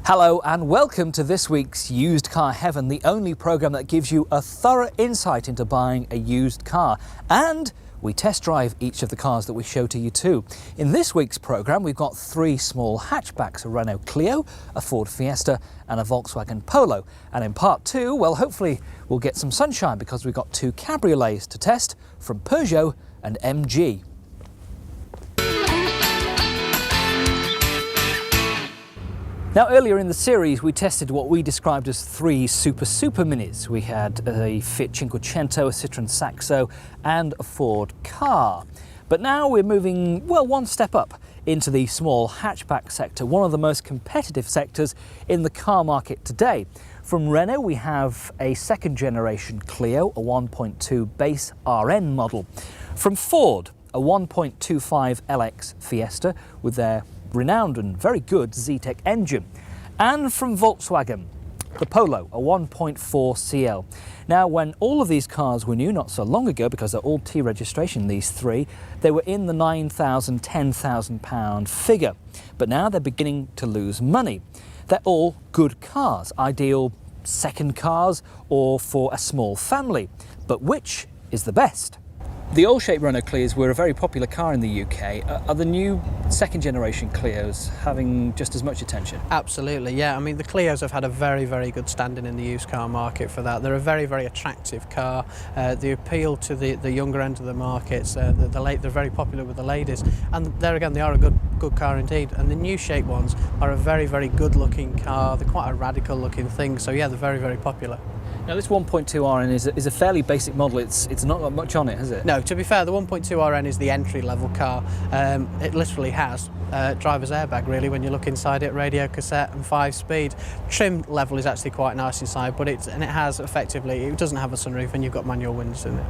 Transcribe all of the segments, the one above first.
Hello and welcome to this week's Used Car Heaven, the only programme that gives you a thorough insight into buying a used car. And we test drive each of the cars that we show to you too. In this week's programme we've got three small hatchbacks, a Renault Clio, a Ford Fiesta and a Volkswagen Polo. And in part two, well, hopefully we'll get some sunshine because we've got two cabriolets to test from Peugeot and MG. Now, earlier in the series, we tested what we described as three super minis. We had a Fiat Cinquecento, a Citroën Saxo, and a Ford Ka. But now we're moving, well, one step up into the small hatchback sector, one of the most competitive sectors in the car market today. From Renault, we have a second generation Clio, a 1.2 base RN model. From Ford, a 1.25 LX Fiesta with their renowned and very good Z-Tech engine. And from Volkswagen, the Polo, a 1.4 CL. Now, when all of these cars were new not so long ago, because they're all T registration, these three, they were in the £9,000, £10,000 figure. But now they're beginning to lose money. They're all good cars, ideal second cars or for a small family. But which is the best? The old-shaped Renault Clios were a very popular car in the UK. Are the new second-generation Clios having just as much attention? Absolutely, yeah. I mean, the Clios have had a very good standing in the used car market for that. They're a very attractive car. They appeal to the younger end of the markets. They're very popular with the ladies. And there again, they are a good car indeed. And the new shape ones are a very good-looking car. They're quite a radical-looking thing. So yeah, they're very popular. Now, this 1.2 RN is a fairly basic model. It's not got much on it, has it? No, to be fair, the 1.2 RN is the entry-level car. It literally has driver's airbag, really, when you look inside it, radio cassette and 5-speed. Trim level is actually quite nice inside, but it has effectively, it doesn't have a sunroof and you've got manual windows in it.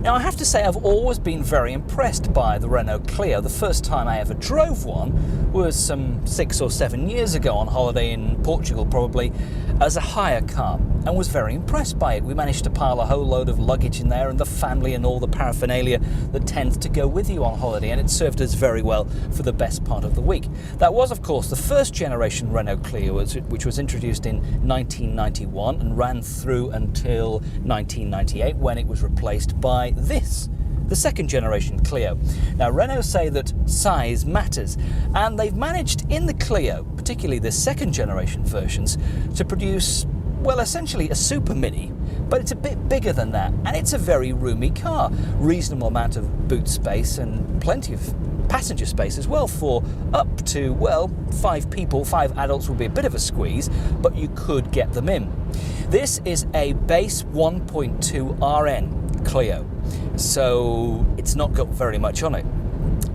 Now, I have to say I've always been very impressed by the Renault Clio. The first time I ever drove one was some 6 or 7 years ago on holiday in Portugal, probably, as a hire car, and was very impressed by it. We managed to pile a whole load of luggage in there and the family and all the paraphernalia that tends to go with you on holiday, and it served us very well for the best part of the week. That was, of course, the first generation Renault Clio, which was introduced in 1991 and ran through until 1998, when it was replaced by this, the second generation Clio. Now, Renault say that size matters, and they've managed in the Clio, particularly the second generation versions, to produce, well, essentially a super mini, but it's a bit bigger than that, and it's a very roomy car. Reasonable amount of boot space and plenty of passenger space as well for up to, well, 5 people. 5 adults would be a bit of a squeeze, but you could get them in. This is a base 1.2 RN Clio, so it's not got very much on it,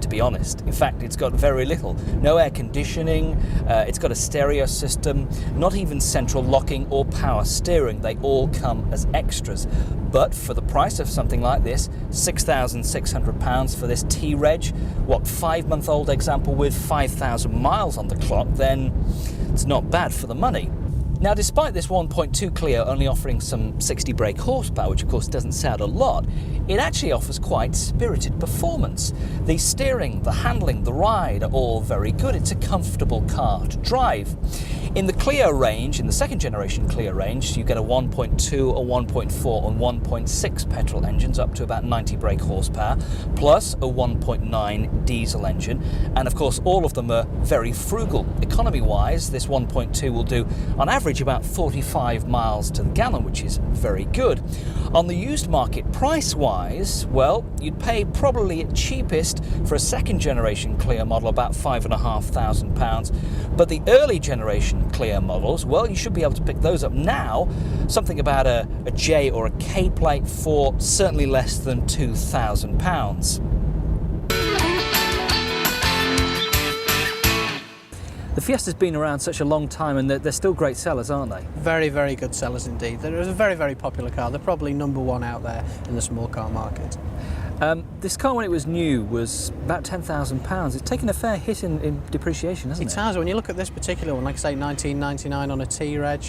to be honest. In fact, it's got very little. No air conditioning, it's got a stereo system, not even central locking or power steering. They all come as extras. But for the price of something like this, £6,600 for this T-Reg, what, 5-month-old example with 5,000 miles on the clock, then it's not bad for the money. Now, despite this 1.2 Clio only offering some 60 brake horsepower, which of course doesn't sound a lot, it actually offers quite spirited performance. The steering, the handling, the ride are all very good. It's a comfortable car to drive. In the Clio range, in the second generation Clio range, you get a 1.2, a 1.4 and 1.6 petrol engines up to about 90 brake horsepower, plus a 1.9 diesel engine. And of course, all of them are very frugal. Economy-wise, this 1.2 will do, on average, about 45 miles to the gallon, which is very good. On the used market, price-wise, well, you'd pay probably at cheapest for a second generation Clio model about £5,500, but the early generation Clio models, well, you should be able to pick those up now, something about a J or a K plate for certainly less than £2,000. The Fiesta's been around such a long time, and they're still great sellers, aren't they? Very good sellers indeed. They're a very popular car. They're probably #1 out there in the small car market. This car, when it was new, was about £10,000. It's taken a fair hit in depreciation, hasn't it? It has. When you look at this particular one, like I say, 1999 on a T-Reg,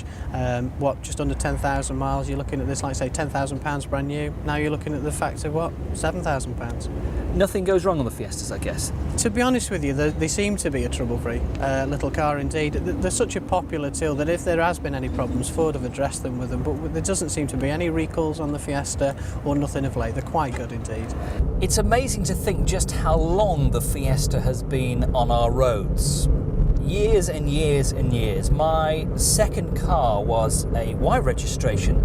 just under 10,000 miles. You're looking at this, like I say, £10,000 brand new. Now you're looking at the fact of what, £7,000. Nothing goes wrong on the Fiestas, I guess. To be honest with you, they seem to be a trouble-free little car indeed. They're such a popular tool that if there has been any problems, Ford have addressed them with them, but there doesn't seem to be any recalls on the Fiesta or nothing of late. They're quite good indeed. It's amazing to think just how long the Fiesta has been on our roads. Years and years and years. My second car was a Y registration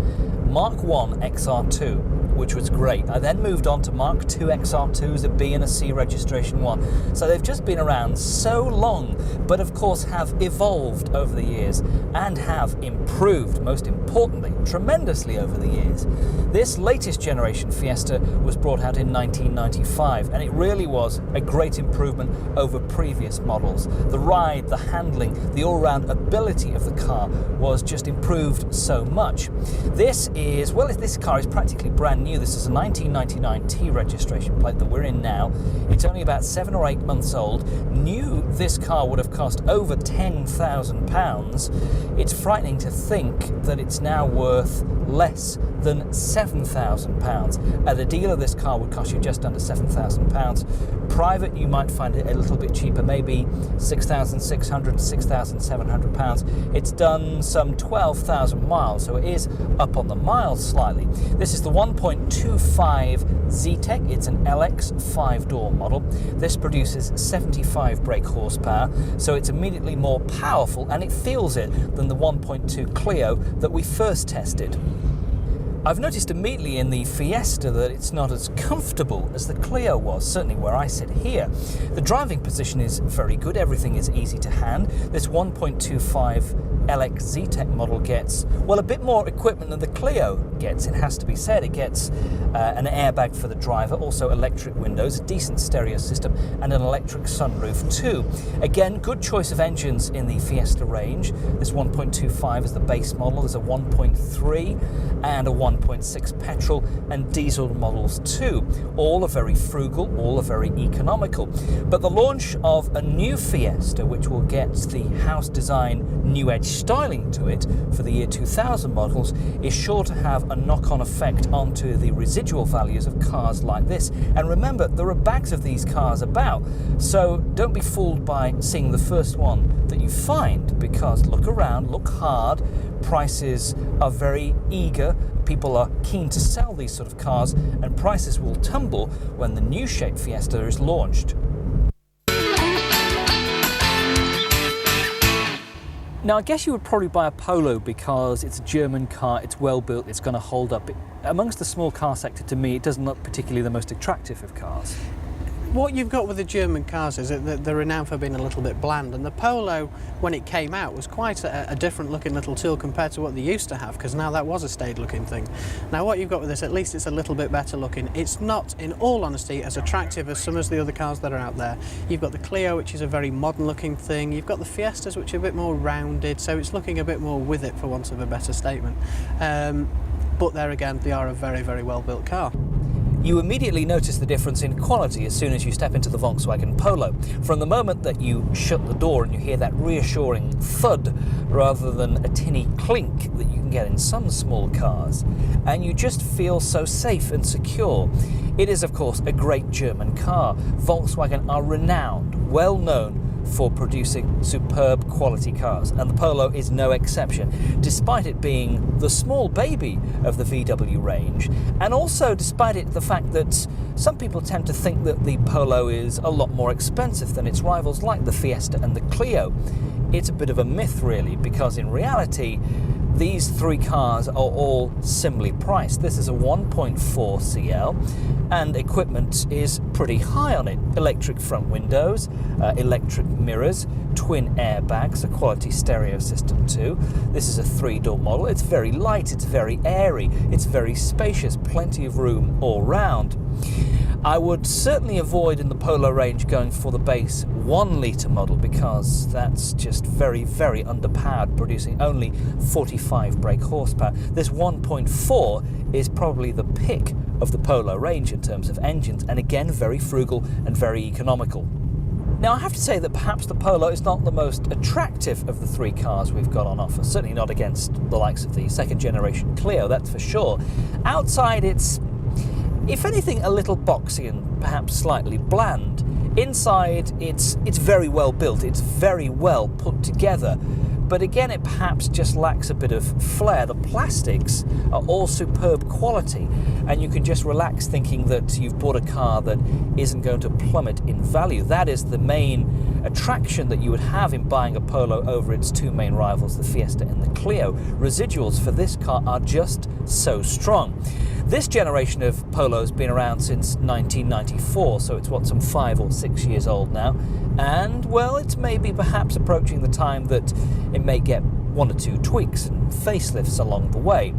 Mark 1 XR2, which was great. I then moved on to Mark 2 XR2s, a B and a C registration one. So they've just been around so long, but of course have evolved over the years and have improved, most importantly, tremendously over the years. This latest generation Fiesta was brought out in 1995, and it really was a great improvement over previous models. The ride, the handling, the all-round ability of the car was just improved so much. This car is practically brand new. This is a 1999 T registration plate that we're in now. It's only about 7 or 8 months old. New, this car would have cost over £10,000. It's frightening to think that it's now worth less than £7,000. At a dealer, this car would cost you just under £7,000. Private, you might find it a little bit cheaper, maybe £6,600, £6,700. It's done some 12,000 miles, so it is up on the miles slightly. This is the 1.25 Z-Tech. It's an LX 5-door model. This produces 75 brake horsepower, so it's immediately more powerful, and it feels it, than the 1.2 Clio that we first tested. I've noticed immediately in the Fiesta that it's not as comfortable as the Clio was, certainly where I sit here. The driving position is very good, everything is easy to hand. This 1.25 LX Z-Tech model gets, well, a bit more equipment than the Clio gets, it has to be said. It gets an airbag for the driver, also electric windows, a decent stereo system, and an electric sunroof too. Again, good choice of engines in the Fiesta range. This 1.25 is the base model. There's a 1.3 and a 1.6 petrol and diesel models too. All are very frugal, all are very economical. But the launch of a new Fiesta, which will get the house design new edge styling to it for the year 2000 models, is sure to have a knock-on effect onto the residual values of cars like this. And remember, there are bags of these cars about, so don't be fooled by seeing the first one that you find, because look around, look hard, prices are very eager, people are keen to sell these sort of cars, and prices will tumble when the new shape Fiesta is launched. Now, I guess you would probably buy a Polo because it's a German car, it's well built, it's going to hold up. Amongst the small car sector, to me, it doesn't look particularly the most attractive of cars. What you've got with the German cars is that they're renowned for being a little bit bland, and the Polo, when it came out, was quite a different looking little tool compared to what they used to have, because now that was a staid looking thing. Now what you've got with this, at least it's a little bit better looking. It's not, in all honesty, as attractive as some of the other cars that are out there. You've got the Clio, which is a very modern looking thing. You've got the Fiestas, which are a bit more rounded, so it's looking a bit more with it, for want of a better statement. But there again, they are a very, very well built car. You immediately notice the difference in quality as soon as you step into the Volkswagen Polo. From the moment that you shut the door and you hear that reassuring thud rather than a tinny clink that you can get in some small cars, and you just feel so safe and secure. It is, of course, a great German car. Volkswagen are renowned, well known for producing superb quality cars, and the Polo is no exception, despite it being the small baby of the VW range, and also despite the fact that some people tend to think that the Polo is a lot more expensive than its rivals like the Fiesta and the Clio. It's a bit of a myth, really, because in reality these three cars are all similarly priced. This is a 1.4 CL, and equipment is pretty high on it. Electric front windows, electric mirrors, twin airbags, a quality stereo system too. This is a 3-door model. It's very light, it's very airy, it's very spacious, plenty of room all round. I would certainly avoid in the Polo range going for the base 1-litre model, because that's just very, very underpowered, producing only 45 brake horsepower. This 1.4 is probably the pick of the Polo range in terms of engines, and again very frugal and very economical. Now, I have to say that perhaps the Polo is not the most attractive of the three cars we've got on offer, certainly not against the likes of the second generation Clio, that's for sure. Outside it's, if anything, a little boxy and perhaps slightly bland. Inside it's very well built, it's very well put together. But again, it perhaps just lacks a bit of flair. The plastics are all superb quality, and you can just relax thinking that you've bought a car that isn't going to plummet in value. That is the main attraction that you would have in buying a Polo over its two main rivals, the Fiesta and the Clio. Residuals for this car are just so strong. This generation of Polo has been around since 1994, so it's some 5 or 6 years old now. And, well, it's maybe perhaps approaching the time that it may get 1 or 2 tweaks and facelifts along the way.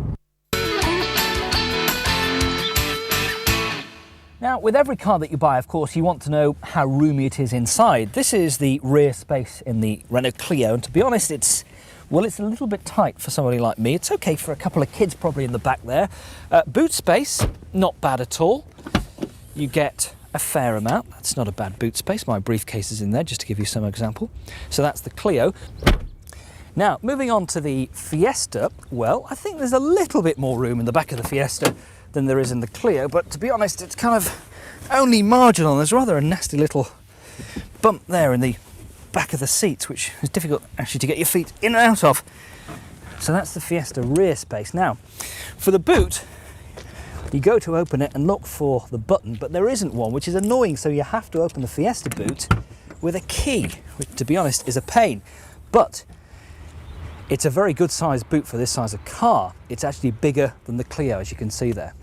Now, with every car that you buy, of course, you want to know how roomy it is inside. This is the rear space in the Renault Clio, and to be honest, it's a little bit tight for somebody like me. It's okay for a couple of kids probably in the back there. Boot space, not bad at all. You get a fair amount. That's not a bad boot space. My briefcase is in there, just to give you some example. So that's the Clio. Now, moving on to the Fiesta, well, I think there's a little bit more room in the back of the Fiesta than there is in the Clio, but to be honest, it's kind of only marginal. There's rather a nasty little bump there in the back of the seats, which is difficult actually to get your feet in and out of. So that's the Fiesta rear space. Now, for the boot, you go to open it and look for the button, but there isn't one, which is annoying, so you have to open the Fiesta boot with a key, which, to be honest, is a pain. But it's a very good sized boot for this size of car. It's actually bigger than the Clio, as you can see there.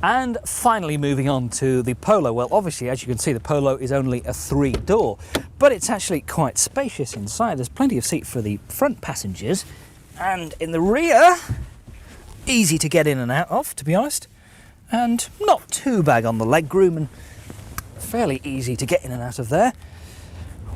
And finally, moving on to the Polo. Well, obviously, as you can see, the Polo is only a 3-door, but it's actually quite spacious inside. There's plenty of seat for the front passengers, and in the rear, easy to get in and out of, to be honest, and not too bad on the legroom, and fairly easy to get in and out of there.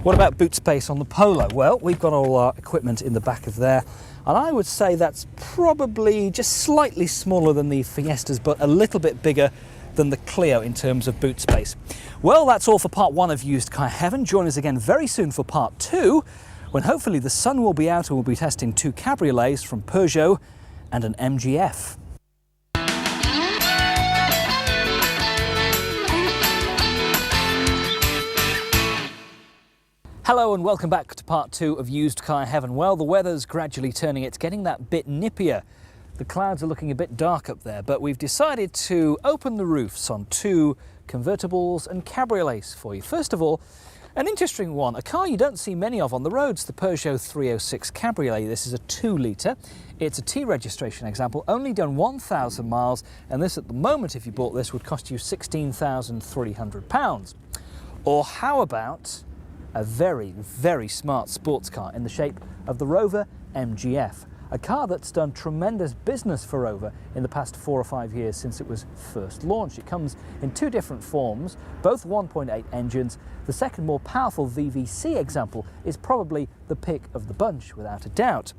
What about boot space on the Polo? Well, we've got all our equipment in the back of there, and I would say that's probably just slightly smaller than the Fiestas, but a little bit bigger than the Clio in terms of boot space. Well, that's all for part 1 of Used Car Heaven. Join us again very soon for part 2, when hopefully the sun will be out and we'll be testing 2 cabriolets from Peugeot and an MGF. Hello and welcome back to part 2 of Used Car Heaven. Well, the weather's gradually turning. It's getting that bit nippier. The clouds are looking a bit dark up there, but we've decided to open the roofs on 2 convertibles and cabriolets for you. First of all, an interesting one, a car you don't see many of on the roads, the Peugeot 306 Cabriolet. This is a 2-litre. It's a T registration example, only done 1,000 miles, and this at the moment, if you bought this, would cost you £16,300. Or how about a very, very smart sports car in the shape of the Rover MGF, a car that's done tremendous business for Rover in the past 4 or 5 years since it was first launched. It comes in 2 different forms, both 1.8 engines. The second, more powerful VVC example is probably the pick of the bunch, without a doubt.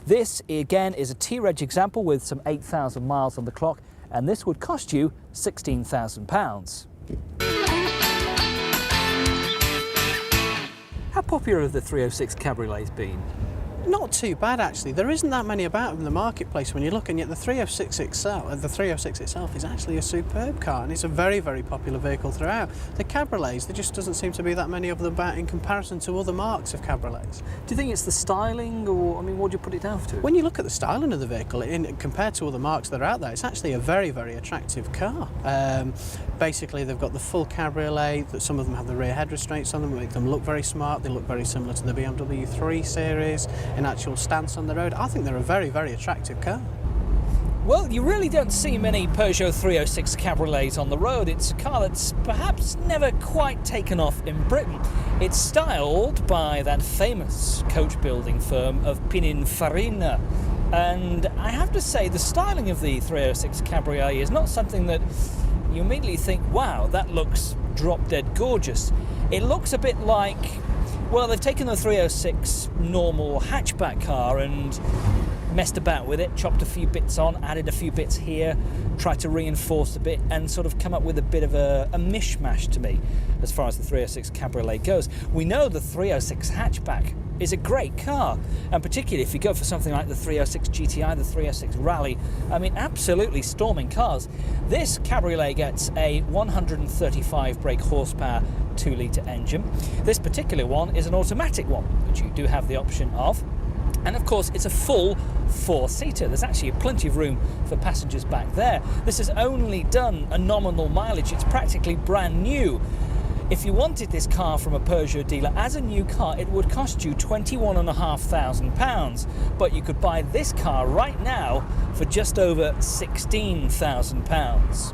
This, again, is a T-Reg example with some 8,000 miles on the clock, and this would cost you £16,000. How popular have the 306 Cabriolets been? Not too bad, actually. There isn't that many about in the marketplace when you look, and yet the 306 itself is actually a superb car, and it's a very, very popular vehicle throughout. The cabriolets, there just doesn't seem to be that many of them about in comparison to other marques of cabriolets. Do you think it's the styling, or, I mean, what do you put it down to? When you look at the styling of the vehicle, compared to other marques that are out there, it's actually a very, very attractive car. Basically, they've got the full cabriolet, that some of them have the rear head restraints on them, make them look very smart. They look very similar to the BMW 3 Series. In actual stance on the road, I think they're a very, very attractive car. Well, you really don't see many Peugeot 306 Cabriolets on the road. It's a car that's perhaps never quite taken off in Britain. It's styled by that famous coach building firm of Pininfarina. And I have to say, the styling of the 306 Cabriolet is not something that you immediately think, wow, that looks drop-dead gorgeous. It looks a bit like, well, they've taken the 306 normal hatchback car and messed about with it, chopped a few bits on, added a few bits here, tried to reinforce a bit, and sort of come up with a bit of a mishmash to me as far as the 306 Cabriolet goes. We know the 306 hatchback is a great car, and particularly if you go for something like the 306 GTI, the 306 Rally, I mean, absolutely storming cars. This Cabriolet gets a 135 brake horsepower 2-litre engine. This particular one is an automatic one, which you do have the option of. And of course, it's a full 4-seater. There's actually plenty of room for passengers back there. This has only done a nominal mileage. It's practically brand new. If you wanted this car from a Peugeot dealer as a new car, it would cost you £21,500. But you could buy this car right now for just over £16,000.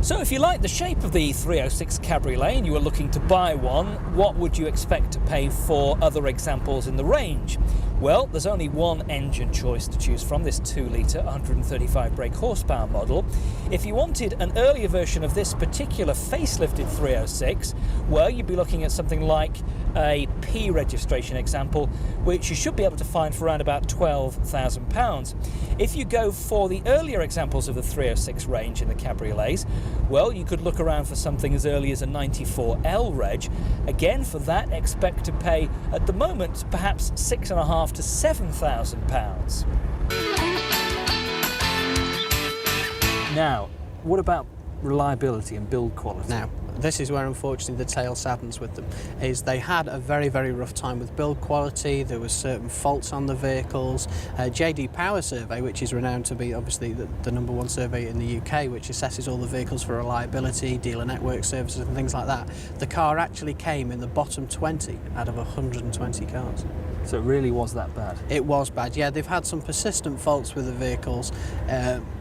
So if you like the shape of the 306 Cabriolet and you were looking to buy one, what would you expect to pay for other examples in the range? Well, there's only one engine choice to choose from, this 2-litre 135 brake horsepower model. If you wanted an earlier version of this particular facelifted 306, well, you'd be looking at something like a P registration example, which you should be able to find for around about £12,000. If you go for the earlier examples of the 306 range in the cabriolets, well, you could look around for something as early as a 94L reg. Again, for that, expect to pay, at the moment, perhaps £6,500 to £7,000. Now, what about reliability and build quality? Now, this is where unfortunately the tale saddens with them, is they had a very, very rough time with build quality. There were certain faults on the vehicles. JD Power Survey, which is renowned to be obviously the #1 survey in the UK, which assesses all the vehicles for reliability, dealer network services and things like that, the car actually came in the bottom 20 out of 120 cars. So it really was that bad? It was bad, yeah. They've had some persistent faults with the vehicles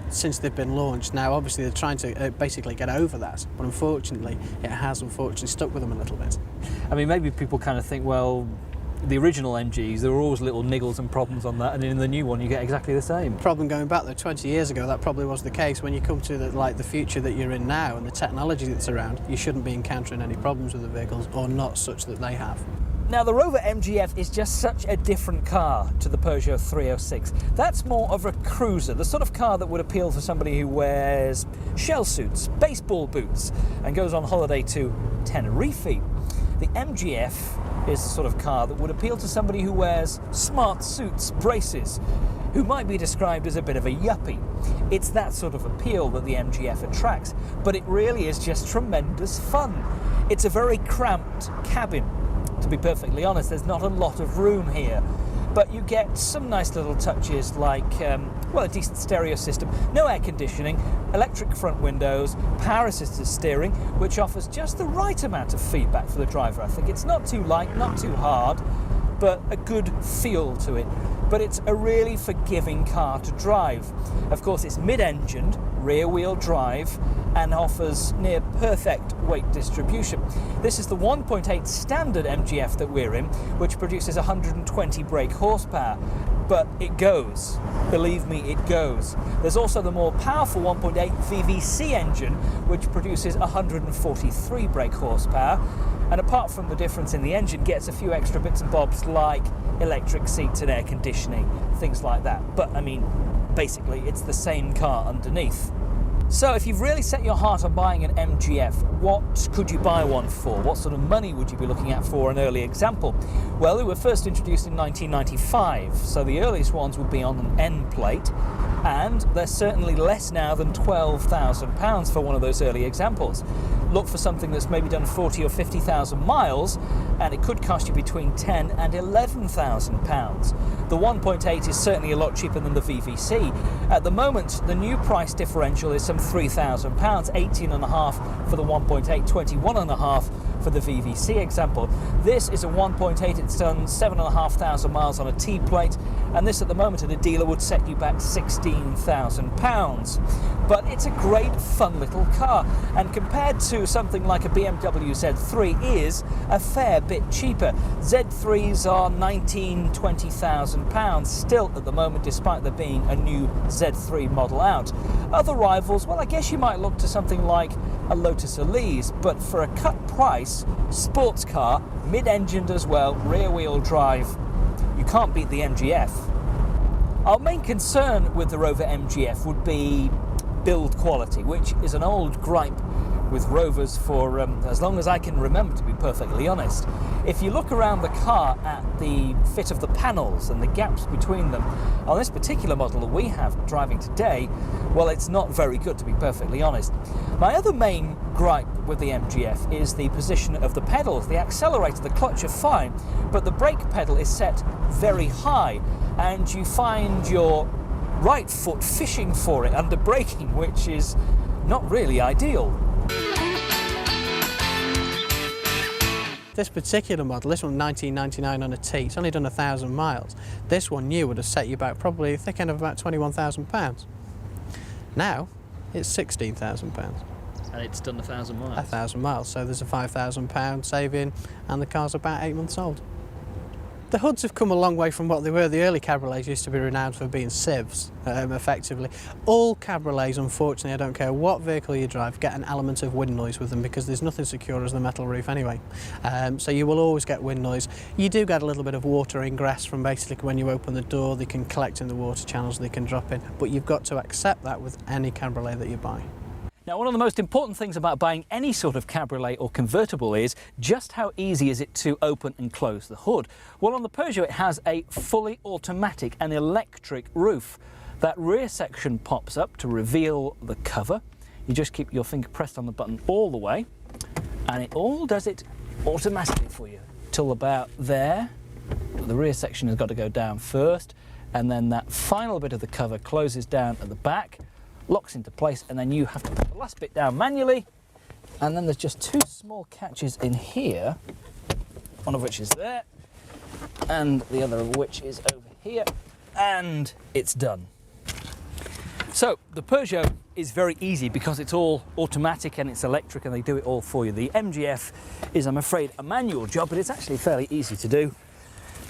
since they've been launched. Now, obviously, they're trying to basically get over that, but unfortunately, it has unfortunately stuck with them a little bit. I mean, maybe people kind of think, well, the original MGs, there were always little niggles and problems on that, and in the new one, you get exactly the same. Problem going back though, 20 years ago, that probably was the case. When you come to the future that you're in now and the technology that's around, you shouldn't be encountering any problems with the vehicles, or not such that they have. Now, the Rover MGF is just such a different car to the Peugeot 306. That's more of a cruiser, the sort of car that would appeal to somebody who wears shell suits, baseball boots, and goes on holiday to Tenerife. The MGF is the sort of car that would appeal to somebody who wears smart suits, braces, who might be described as a bit of a yuppie. It's that sort of appeal that the MGF attracts, but it really is just tremendous fun. It's a very cramped cabin. To be perfectly honest, there's not a lot of room here, but you get some nice little touches like, well, a decent stereo system, no air conditioning, electric front windows, power assisted steering, which offers just the right amount of feedback for the driver. I think it's not too light, not too hard, but a good feel to it. But it's a really forgiving car to drive. Of course, it's mid-engined, rear-wheel drive, and offers near perfect weight distribution. This is the 1.8 standard MGF that we're in, which produces 120 brake horsepower. But it goes. Believe me, it goes. There's also the more powerful 1.8 VVC engine, which produces 143 brake horsepower. And apart from the difference in the engine, gets a few extra bits and bobs like electric seats and air conditioning, things like that. But I mean, basically, it's the same car underneath. So if you've really set your heart on buying an MGF, what could you buy one for? What sort of money would you be looking at for an early example? Well, they were first introduced in 1995, so the earliest ones would be on an N plate, and they're certainly less now than £12,000 for one of those early examples. Look for something that's maybe done 40 or 50,000 miles, and it could cost you between £10,000 and £11,000. The 1.8 is certainly a lot cheaper than the VVC. At the moment, the new price differential is some £3,000, 18,500 for the 1.8, 21,500 for the VVC example. This is a 1.8, it's done 7,500 miles on a T plate, and this at the moment at a dealer would set you back £16,000. But it's a great fun little car, and compared to something like a BMW Z3 is a fair bit cheaper. Z3s are £19,000, £20,000 still at the moment, despite there being a new Z3 model out. Other rivals, well, I guess you might look to something like a Lotus Elise, but for a cut price, sports car, mid-engined as well, rear-wheel drive, you can't beat the MGF. Our main concern with the Rover MGF would be build quality, which is an old gripe with Rovers for as long as I can remember, to be perfectly honest. If you look around the car at the fit of the panels and the gaps between them, on this particular model that we have driving today, well, it's not very good, to be perfectly honest. My other main gripe with the MGF is the position of the pedals. The accelerator, the clutch are fine, but the brake pedal is set very high, and you find your right foot fishing for it under braking, which is not really ideal. This particular model, this one 1999 on a T, it's only done 1,000 miles. This one new would have set you back probably a thick end of about £21,000. Now it's £16,000. And it's done 1,000 miles? 1,000 miles, so there's a £5,000 saving and the car's about 8 months old. The hoods have come a long way from what they were. The early cabriolets used to be renowned for being sieves, effectively. All cabriolets, unfortunately, I don't care what vehicle you drive, get an element of wind noise with them because there's nothing secure as the metal roof anyway. So you will always get wind noise. You do get a little bit of water ingress from basically when you open the door, they can collect in the water channels, they can drop in, but you've got to accept that with any cabriolet that you buy. Now, one of the most important things about buying any sort of cabriolet or convertible is just how easy is it to open and close the hood. Well, on the Peugeot, it has a fully automatic and electric roof. That rear section pops up to reveal the cover. You just keep your finger pressed on the button all the way, and it all does it automatically for you till about there. The rear section has got to go down first, and then that final bit of the cover closes down at the back, locks into place, and then you have to put the last bit down manually. And then there's just two small catches in here, one of which is there and the other of which is over here, and it's done. So the Peugeot is very easy because it's all automatic and it's electric and they do it all for you. The MGF is, I'm afraid, a manual job, but it's actually fairly easy to do.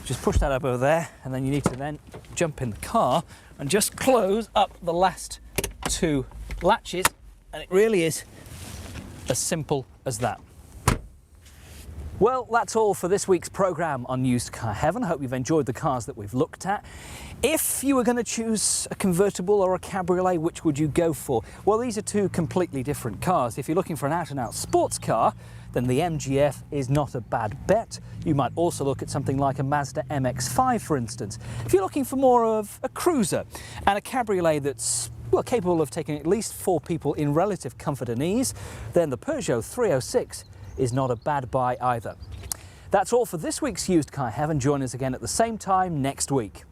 Just push that up over there, and then you need to then jump in the car and just close up the last two latches, and it really is as simple as that. Well, that's all for this week's programme on Used Car Heaven. I hope you've enjoyed the cars that we've looked at. If you were going to choose a convertible or a cabriolet, which would you go for? Well, these are two completely different cars. If you're looking for an out-and-out sports car, then the MGF is not a bad bet. You might also look at something like a Mazda MX-5, for instance. If you're looking for more of a cruiser and a cabriolet that's capable of taking at least 4 people in relative comfort and ease, then the Peugeot 306 is not a bad buy either. That's all for this week's Used Car Heaven. Join us again at the same time next week.